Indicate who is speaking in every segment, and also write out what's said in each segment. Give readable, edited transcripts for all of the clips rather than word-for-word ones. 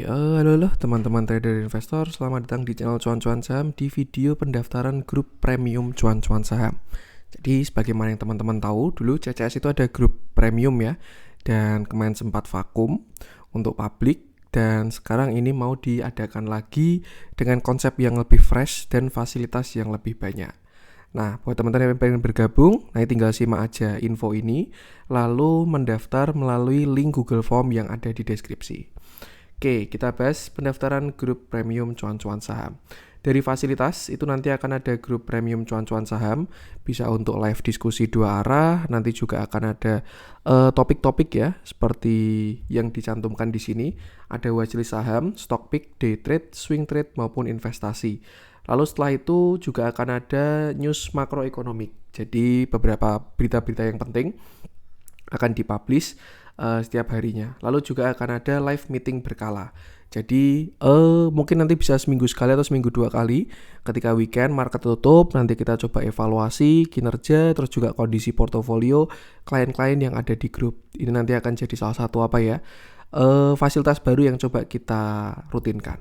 Speaker 1: Halo teman-teman trader investor, selamat datang di channel Cuan-Cuan Saham di video pendaftaran grup premium Cuan-Cuan Saham. Jadi sebagaimana yang teman-teman tahu, dulu CCS itu ada grup premium ya, dan kemarin sempat vakum untuk publik, dan sekarang ini mau diadakan lagi dengan konsep yang lebih fresh dan fasilitas yang lebih banyak. Nah, buat teman-teman yang pengen bergabung, tinggal simak aja info ini, lalu mendaftar melalui link Google Form yang ada di deskripsi. Oke, kita bahas pendaftaran grup premium Cuan-Cuan Saham. Dari fasilitas, itu nanti akan ada grup premium Cuan-Cuan Saham, bisa untuk live diskusi dua arah, nanti juga akan ada topik-topik ya, seperti yang dicantumkan di sini. Ada watchlist saham, stock pick, day trade, swing trade, maupun investasi. Lalu setelah itu juga akan ada news makroekonomik, jadi beberapa berita-berita yang penting akan dipublish setiap harinya. Lalu juga akan ada live meeting berkala. Jadi mungkin nanti bisa seminggu sekali atau seminggu 2 kali. Ketika weekend market tutup, nanti kita coba evaluasi kinerja, terus juga kondisi portofolio klien-klien yang ada di grup. Ini nanti akan jadi salah satu fasilitas baru yang coba kita rutinkan.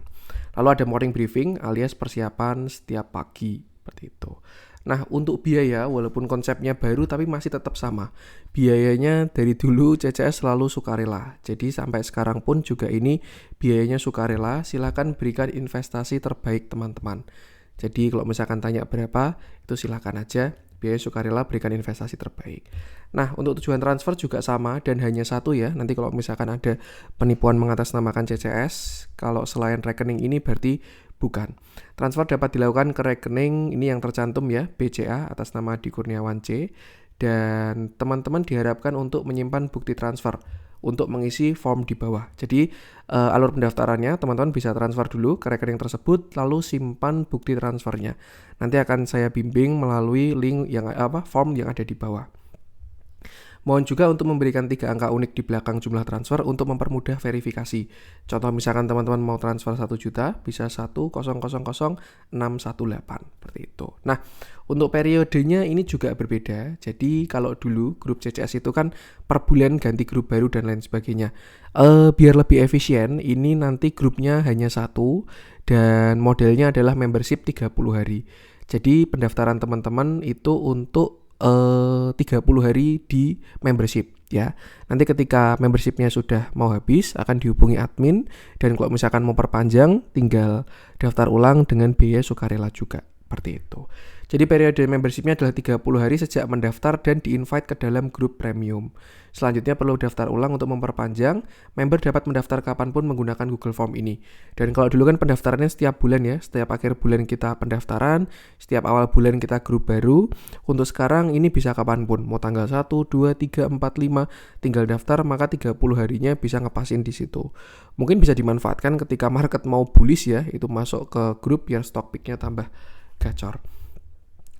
Speaker 1: Lalu ada morning briefing alias persiapan setiap pagi seperti itu. Nah, untuk biaya, walaupun konsepnya baru tapi masih tetap sama. Biayanya dari dulu CCS selalu sukarela. Jadi sampai sekarang pun juga ini biayanya sukarela. Silakan berikan investasi terbaik teman-teman. Jadi kalau misalkan tanya berapa, itu silakan aja. Biaya sukarela berikan investasi terbaik. Nah, untuk tujuan transfer juga sama dan hanya satu ya. Nanti kalau misalkan ada penipuan mengatasnamakan CCS, kalau selain rekening ini berarti bukan. Transfer dapat dilakukan ke rekening ini yang tercantum ya, BCA atas nama Adi Kurniawan C. Dan teman-teman diharapkan untuk menyimpan bukti transfer untuk mengisi form di bawah. Jadi alur pendaftarannya teman-teman bisa transfer dulu ke rekening tersebut, lalu simpan bukti transfernya. Nanti akan saya bimbing melalui link yang form yang ada di bawah. Mohon juga untuk memberikan 3 angka unik di belakang jumlah transfer untuk mempermudah verifikasi. Contoh misalkan teman-teman mau transfer 1 juta, bisa 1000618 seperti itu. Nah, untuk periodenya ini juga berbeda. Jadi kalau dulu grup CCS itu kan per bulan ganti grup baru dan lain sebagainya. Biar lebih efisien, ini nanti grupnya hanya satu dan modelnya adalah membership 30 hari. Jadi pendaftaran teman-teman itu untuk 30 hari di membership ya. Nanti ketika membershipnya sudah mau habis akan dihubungi admin, dan kalau misalkan mau perpanjang tinggal daftar ulang dengan biaya sukarela juga seperti itu. Jadi periode membershipnya adalah 30 hari sejak mendaftar dan di-invite ke dalam grup premium. Selanjutnya perlu daftar ulang untuk memperpanjang. Member dapat mendaftar kapanpun menggunakan Google Form ini. Dan kalau dulu kan pendaftarannya setiap bulan ya, setiap akhir bulan kita pendaftaran, setiap awal bulan kita grup baru. Untuk sekarang ini bisa kapanpun, mau tanggal 1, 2, 3, 4, 5, tinggal daftar, maka 30 harinya bisa ngepasin di situ. Mungkin bisa dimanfaatkan ketika market mau bullish ya, itu masuk ke grup biar stock pick-nya tambah gacor.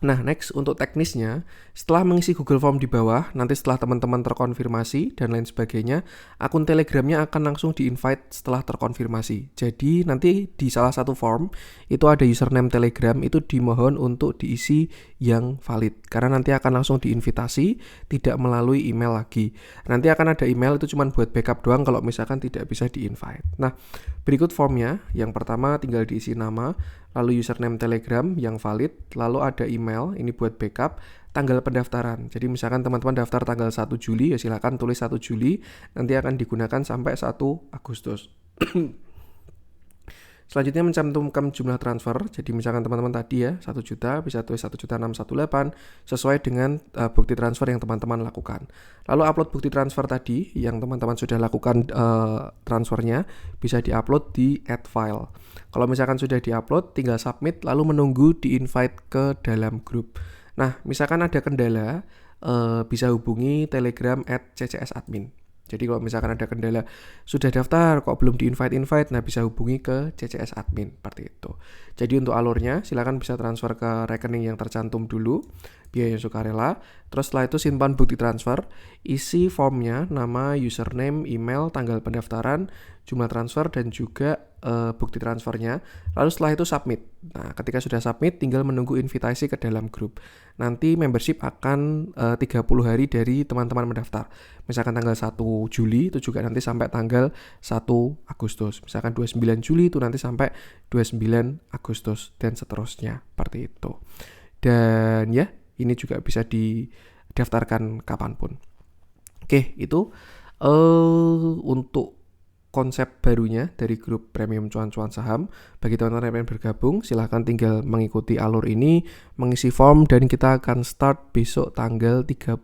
Speaker 1: Nah, next untuk teknisnya, setelah mengisi Google Form di bawah, nanti setelah teman-teman terkonfirmasi dan lain sebagainya, akun Telegramnya akan langsung di-invite setelah terkonfirmasi. Jadi nanti di salah satu form itu ada username Telegram, itu dimohon untuk diisi yang valid karena nanti akan langsung diinvitasi, tidak melalui email lagi. Nanti akan ada email, itu cuma buat backup doang kalau misalkan tidak bisa di-invite. Nah, berikut formnya. Yang pertama tinggal diisi nama, lalu username Telegram yang valid, lalu ada email, ini buat backup, tanggal pendaftaran. Jadi misalkan teman-teman daftar tanggal 1 Juli, ya silakan tulis 1 Juli, nanti akan digunakan sampai 1 Agustus. Selanjutnya mencantumkan jumlah transfer. Jadi misalkan teman-teman tadi ya 1 juta, bisa tulis 1.618 sesuai dengan bukti transfer yang teman-teman lakukan. Lalu upload bukti transfer tadi yang teman-teman sudah lakukan transfernya, bisa diupload di add file. Kalau misalkan sudah diupload, tinggal submit lalu menunggu di-invite ke dalam grup. Nah, misalkan ada kendala, bisa hubungi Telegram @ccsadmin. Jadi kalau misalkan ada kendala sudah daftar kok belum di-invite, nah bisa hubungi ke CCS admin seperti itu. Jadi untuk alurnya silakan bisa transfer ke rekening yang tercantum dulu, biaya sukarela. Terus setelah itu simpan bukti transfer, isi formnya, nama, username, email, tanggal pendaftaran, jumlah transfer, dan juga bukti transfernya. Lalu setelah itu submit. Nah, ketika sudah submit, tinggal menunggu invitasi ke dalam grup. Nanti membership akan 30 hari dari teman-teman mendaftar. Misalkan tanggal 1 Juli itu juga nanti sampai tanggal 1 Agustus. Misalkan 29 Juli itu nanti sampai 29 Agustus dan seterusnya. Seperti itu. Dan ya, ini juga bisa didaftarkan kapanpun. Oke, itu untuk konsep barunya dari grup premium cuan-cuan saham. Bagi teman-teman yang pengen bergabung, silahkan tinggal mengikuti alur ini, mengisi form, dan kita akan start besok tanggal 30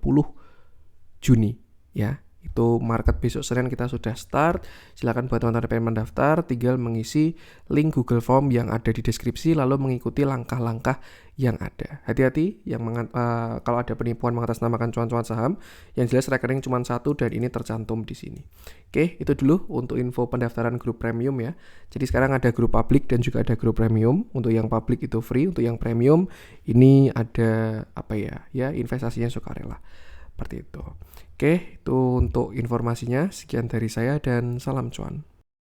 Speaker 1: Juni ya. Itu market besok Senin kita sudah start. Silakan buat teman-teman yang pengen mendaftar, tinggal mengisi link Google Form yang ada di deskripsi, lalu mengikuti langkah-langkah yang ada. Hati-hati yang kalau ada penipuan mengatasnamakan cuan-cuan saham, yang jelas rekening cuma satu dan ini tercantum di sini. Oke, itu dulu untuk info pendaftaran grup premium ya. Jadi sekarang ada grup publik dan juga ada grup premium. Untuk yang publik itu free, untuk yang premium ini ada investasinya sukarela. Seperti itu. Oke, itu untuk informasinya. Sekian dari saya dan salam cuan.